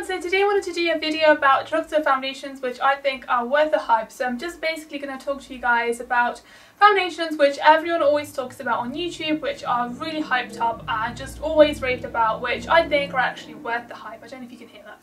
everyone, so today I wanted to do a video about drugstore foundations which I think are worth the hype. So I'm just basically going to talk to you guys about foundations which everyone always talks about on YouTube, which are really hyped up and just always raved about, which I think are actually worth the hype. I don't know if you can hear that.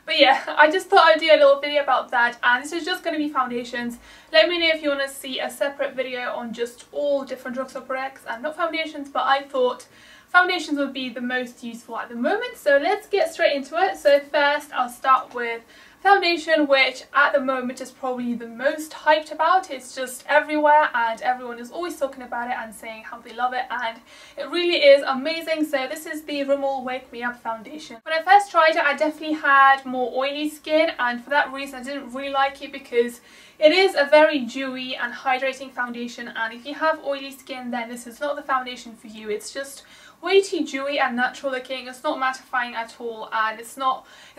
But yeah, I just thought I'd do a little video about that, and this is just going to be foundations. Let me know if you want to see a separate video on just all different drugstore products and not foundations, but I thought foundations would be the most useful at the moment. So let's get straight into it. So first I'll start with foundation, which at the moment is probably the most hyped about. It's just everywhere and everyone is always talking about it and saying how they love it, and it really is amazing. So this is the Rimmel Wake Me Up foundation. When I first tried it, I definitely had more oily skin, and for that reason I didn't really like it because it is a very dewy and hydrating foundation, and if you have oily skin then this is not the foundation for you. It's just way too dewy and natural looking. It's not mattifying at all, and it's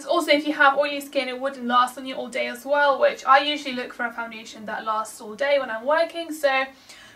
also, if you have oily skin, it wouldn't last on you all day as well, which I usually look for a foundation that lasts all day when I'm working. So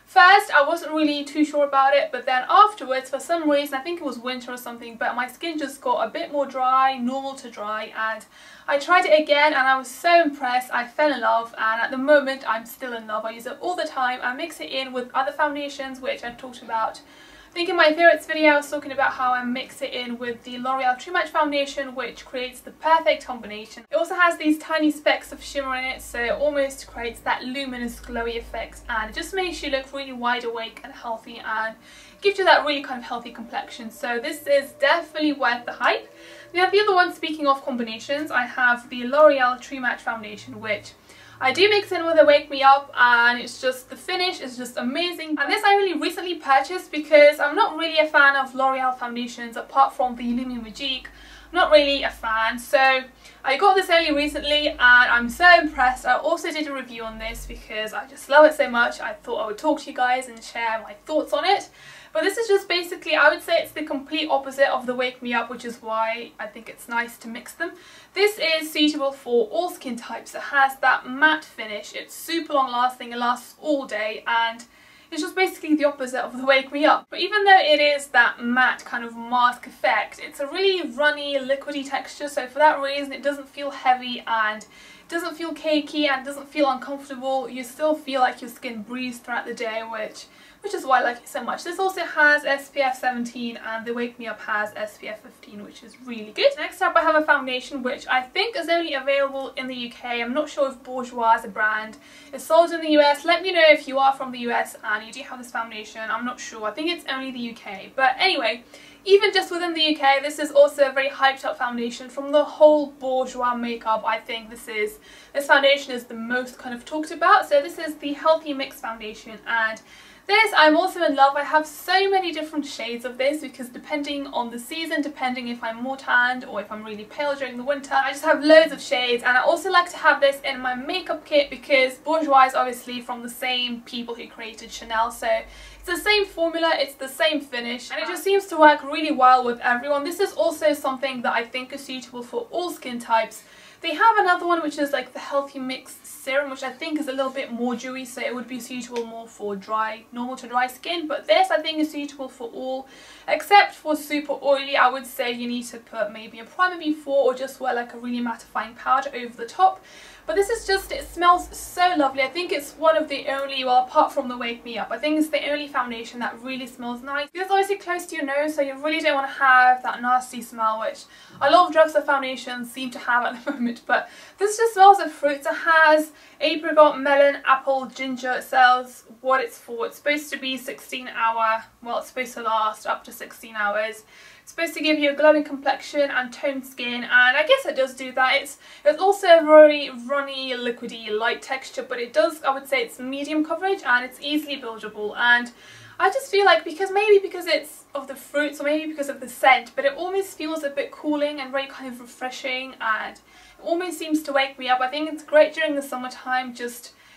first I wasn't really too sure about it, but then afterwards, for some reason, I think it was winter or something, but my skin just got a bit more dry, normal to dry, and I tried it again and I was so impressed. I fell in love, and at the moment I'm still in love. I use it all the time. I mix it in with other foundations which I've talked about. I think in my favourites video I was talking about how I mix it in with the L'Oreal True Match foundation, which creates the perfect combination. It also has these tiny specks of shimmer in it, so it almost creates that luminous glowy effect, and it just makes you look really wide awake and healthy and gives you that really kind of healthy complexion. So this is definitely worth the hype. We have the other one. Speaking of combinations, I have the L'Oreal True Match foundation, which I do mix in with a Wake Me Up, and it's just, the finish is just amazing. And this I really recently purchased because I'm not really a fan of L'Oreal foundations apart from the Lumiere Magique. I'm not really a fan, so I got this only recently and I'm so impressed. I also did a review on this because I just love it so much. I thought I would talk to you guys and share my thoughts on it. But this is just basically, I would say it's the complete opposite of the Wake Me Up, which is why I think it's nice to mix them. This is suitable for all skin types. It has that matte finish, it's super long lasting, it lasts all day, and it's just basically the opposite of the Wake Me Up. But even though it is that matte kind of mask effect, it's a really runny, liquidy texture, so for that reason it doesn't feel heavy and it doesn't feel cakey and it doesn't feel uncomfortable. You still feel like your skin breathes throughout the day, which is why I like it so much. This also has SPF 17 and the Wake Me Up has SPF 15, which is really good. Next up I have a foundation which I think is only available in the UK. I'm not sure if Bourjois as a brand is sold in the US. Let me know if you are from the US and you do have this foundation. I'm not sure. I think it's only the UK. But anyway, even just within the UK, this is also a very hyped up foundation from the whole Bourjois makeup. I think this foundation is the most kind of talked about. So this is the Healthy Mix foundation, and this I'm also in love. I have so many different shades of this because depending on the season, depending if I'm more tanned or if I'm really pale during the winter, I just have loads of shades. And I also like to have this in my makeup kit because Bourjois is obviously from the same people who created Chanel, so it's the same formula, it's the same finish, and it just seems to work really well with everyone. This is also something that I think is suitable for all skin types. They have another one which is like the Healthy Mix serum, which I think is a little bit more dewy, so it would be suitable more for dry, normal to dry skin. But this I think is suitable for all, except for super oily. I would say you need to put maybe a primer before or just wear like a really mattifying powder over the top. But this is just, it smells so lovely. I think it's one of the only, well apart from the Wake Me Up, I think it's the only foundation that really smells nice. It's obviously close to your nose, so you really don't want to have that nasty smell which a lot of drugstore foundations seem to have at the moment. But this just smells of fruits. It has apricot, melon, apple, ginger. It says what it's for. It's supposed to be 16-hour, well it's supposed to last up to 16 hours. It's supposed to give you a glowing complexion and toned skin, and I guess it does do that. It's also a very runny, liquidy, light texture, but it does, I would say it's medium coverage and it's easily buildable. And I just feel like because it's of the fruits or maybe because of the scent, but it almost feels a bit cooling and very kind of refreshing, and it almost seems to wake me up. I think it's great during the summertime,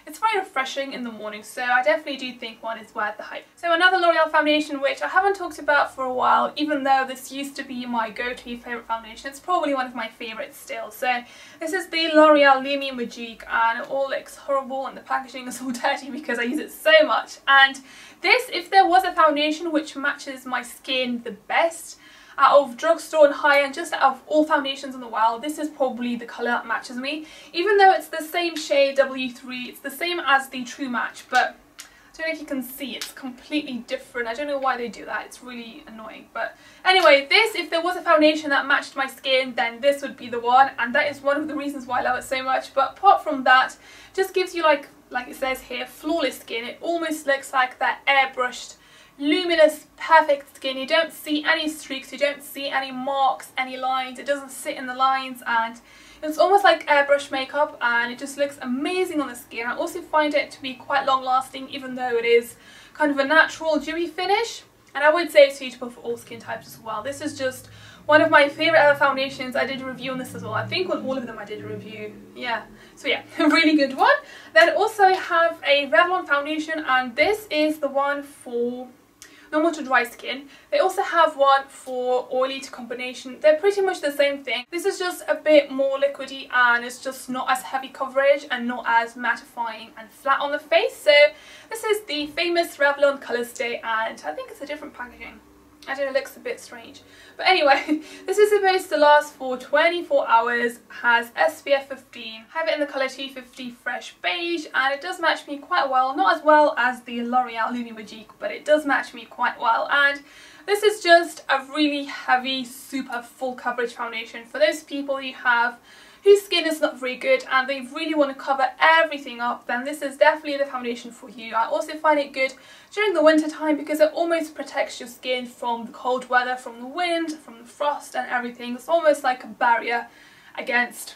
it's very refreshing in the morning, so I definitely do think one is worth the hype. So another L'Oreal foundation which I haven't talked about for a while, even though this used to be my go-to favourite foundation, it's probably one of my favourites still. So this is the L'Oreal Lumiere Magique, and it all looks horrible and the packaging is all dirty because I use it so much. And this, if there was a foundation which matches my skin the best, out of Drugstore and high-end, just out of all foundations in the world, this is probably the colour that matches me. Even though it's the same shade, W3, it's the same as the True Match, but I don't know if you can see, it's completely different. I don't know why they do that, it's really annoying. But anyway, this, if there was a foundation that matched my skin, then this would be the one, and that is one of the reasons why I love it so much. But apart from that, just gives you like it says here, flawless skin. It almost looks like that airbrushed, luminous, perfect skin. You don't see any streaks, you don't see any marks, any lines, it doesn't sit in the lines, and it's almost like airbrush makeup, and it just looks amazing on the skin. I also find it to be quite long lasting, even though it is kind of a natural dewy finish, and I would say it's suitable for all skin types as well. This is just one of my favourite ever foundations. I did a review on this as well. I think on all of them I did a review. Yeah, so yeah, a really good one. Then also I have a Revlon foundation, and this is the one for normal to dry skin. They also have one for oily to combination. They're pretty much the same thing. This is just a bit more liquidy, and it's just not as heavy coverage and not as mattifying and flat on the face. So this is the famous Revlon ColorStay, and I think it's a different packaging. I don't know, it looks a bit strange. But anyway, this is supposed to last for 24 hours, has SPF 15. I have it in the colour 250 Fresh Beige, and it does match me quite well. Not as well as the L'Oreal Lumimagique, but it does match me quite well. And this is just a really heavy, super full coverage foundation for those people whose skin is not very good and they really want to cover everything up. Then this is definitely the foundation for you. I also find it good during the winter time because it almost protects your skin from the cold weather, from the wind, from the frost and everything. It's almost like a barrier against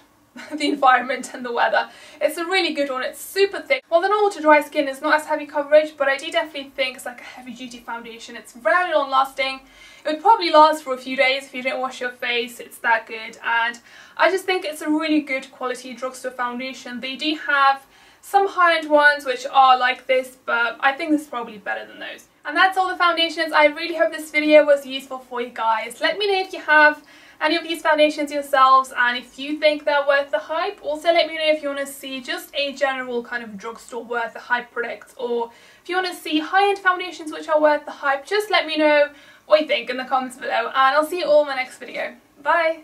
the environment and the weather. It's a really good one. It's super thick. Well, the normal to dry skin is not as heavy coverage, but I do definitely think it's like a heavy duty foundation. It's very long lasting. It would probably last for a few days if you don't wash your face. It's that good, and I just think it's a really good quality drugstore foundation. They do have some high-end ones which are like this, but I think this is probably better than those. And that's all the foundations. I really hope this video was useful for you guys. Let me know if you have any of these foundations yourselves, and if you think they're worth the hype. Also let me know if you want to see just a general kind of drugstore worth the hype product, or if you want to see high-end foundations which are worth the hype. Just let me know what you think in the comments below, and I'll see you all in my next video. Bye!